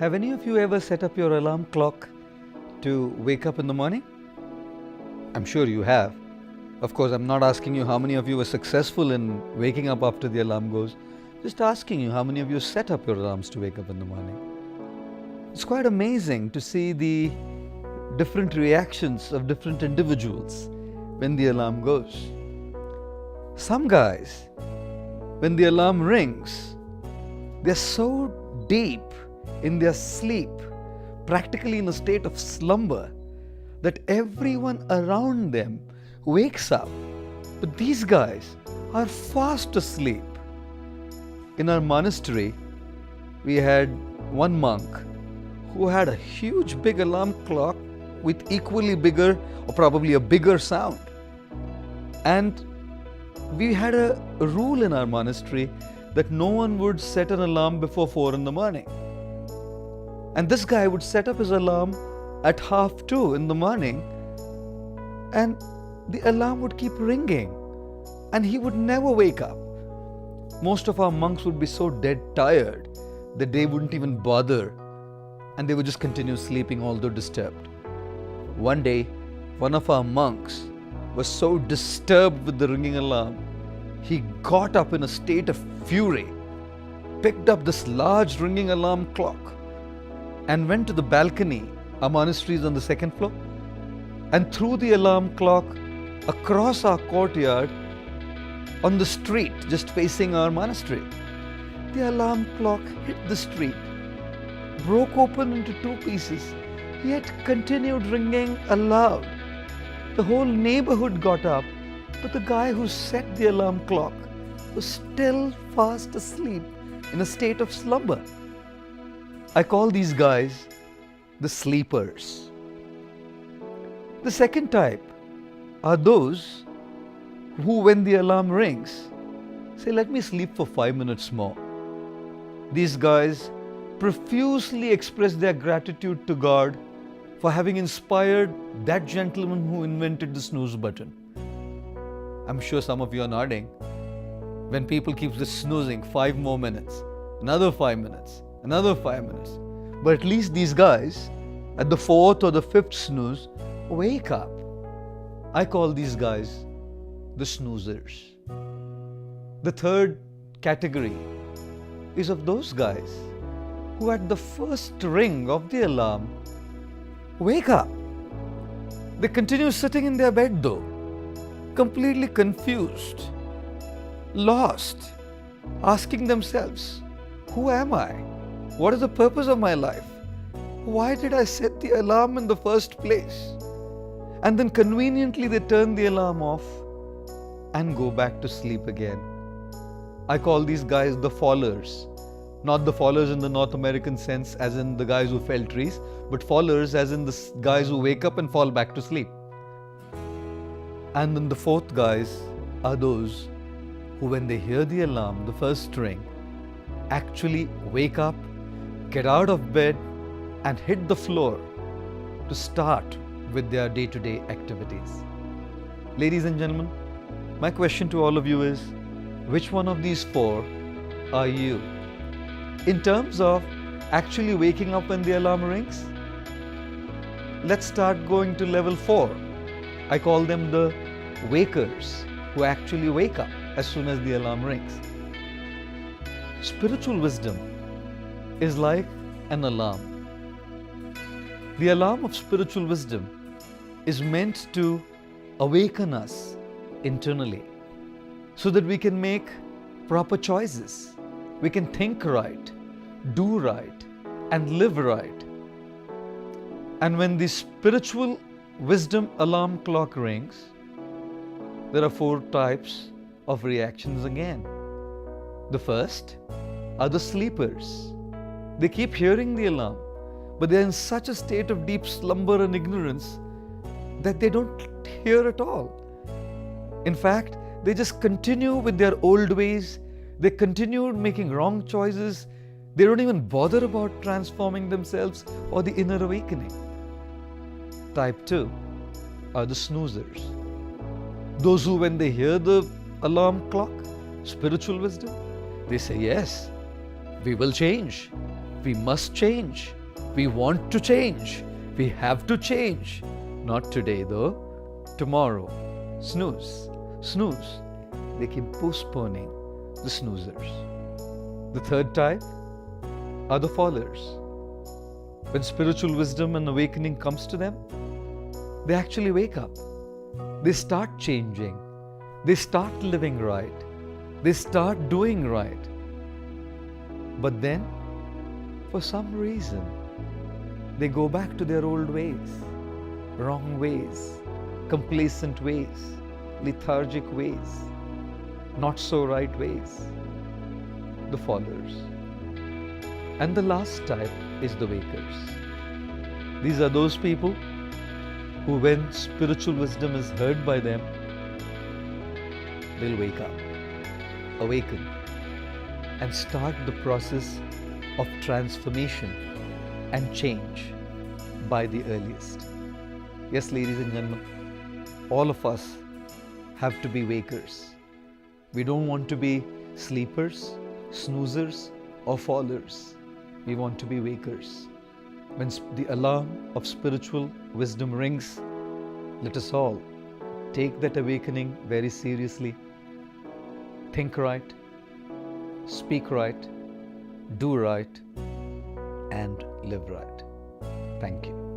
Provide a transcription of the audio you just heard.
Have any of you ever set up your alarm clock to wake up in the morning? I'm sure you have. Of course, I'm not asking you how many of you were successful in waking up after the alarm goes. Just asking you how many of you set up your alarms to wake up in the morning. It's quite amazing to see the different reactions of different individuals when the alarm goes. Some guys, when the alarm rings, they're so deep in their sleep, practically in a state of slumber, that everyone around them wakes up. But these guys are fast asleep. In our monastery, we had one monk who had a huge big alarm clock with equally bigger or probably a bigger sound. And we had a rule in our monastery that no one would set an alarm before 4 in the morning. And this guy would set up his alarm at 1:30 in the morning, and the alarm would keep ringing and he would never wake up. Most of our monks would be so dead tired that they wouldn't even bother, and they would just continue sleeping although disturbed. One day, one of our monks was so disturbed with the ringing alarm, he got up in a state of fury, picked up this large ringing alarm clock and went to the balcony. Our monastery is on the 2nd floor, and threw the alarm clock across our courtyard on the street just facing our monastery. The alarm clock hit the street, broke open into 2 pieces, yet continued ringing aloud. The whole neighborhood got up, but the guy who set the alarm clock was still fast asleep in a state of slumber. I call these guys the sleepers. The second type are those who, when the alarm rings, say, "Let me sleep for 5 minutes more." These guys profusely express their gratitude to God for having inspired that gentleman who invented the snooze button. I'm sure some of you are nodding. When people keep just snoozing 5 more minutes, another 5 minutes, another 5 minutes. But at least these guys, at the 4th or the 5th snooze, wake up. I call these guys the snoozers. The third category is of those guys who at the first ring of the alarm wake up. They continue sitting in their bed though, completely confused, lost, asking themselves, who am I? What is the purpose of my life? Why did I set the alarm in the first place? And then conveniently they turn the alarm off and go back to sleep again. I call these guys the fallers. Not the fallers in the North American sense as in the guys who fell trees, but fallers as in the guys who wake up and fall back to sleep. And then the fourth guys are those who, when they hear the alarm, the first ring, actually wake up, get out of bed and hit the floor to start with their day-to-day activities. Ladies and gentlemen, my question to all of you is, which one of these 4 are you? In terms of actually waking up when the alarm rings, let's start going to level 4. I call them the wakers, who actually wake up as soon as the alarm rings. Spiritual wisdom is like an alarm. The alarm of spiritual wisdom is meant to awaken us internally so that we can make proper choices. We can think right, do right, and live right. And when the spiritual wisdom alarm clock rings, there are 4 types of reactions again. The first are the sleepers. They keep hearing the alarm, but they're in such a state of deep slumber and ignorance that they don't hear at all. In fact, they just continue with their old ways. They continue making wrong choices. They don't even bother about transforming themselves or the inner awakening. Type 2 are the snoozers. Those who, when they hear the alarm clock, spiritual wisdom, they say, yes, we will change. We must change. We want to change. We have to change. Not today though. Tomorrow. Snooze. Snooze. They keep postponing the snoozers. The third type are the fallers. When spiritual wisdom and awakening comes to them, they actually wake up. They start changing. They start living right. They start doing right. But then, for some reason, they go back to their old ways, wrong ways, complacent ways, lethargic ways, not so right ways. The fallers. And the last type is the wakers. These are those people who, when spiritual wisdom is heard by them, they'll wake up, awaken, and start the process of transformation and change by the earliest. Yes, ladies and gentlemen, all of us have to be wakers. We don't want to be sleepers, snoozers, or fallers. We want to be wakers. When the alarm of spiritual wisdom rings, let us all take that awakening very seriously. Think right, speak right, do right, and live right. Thank you.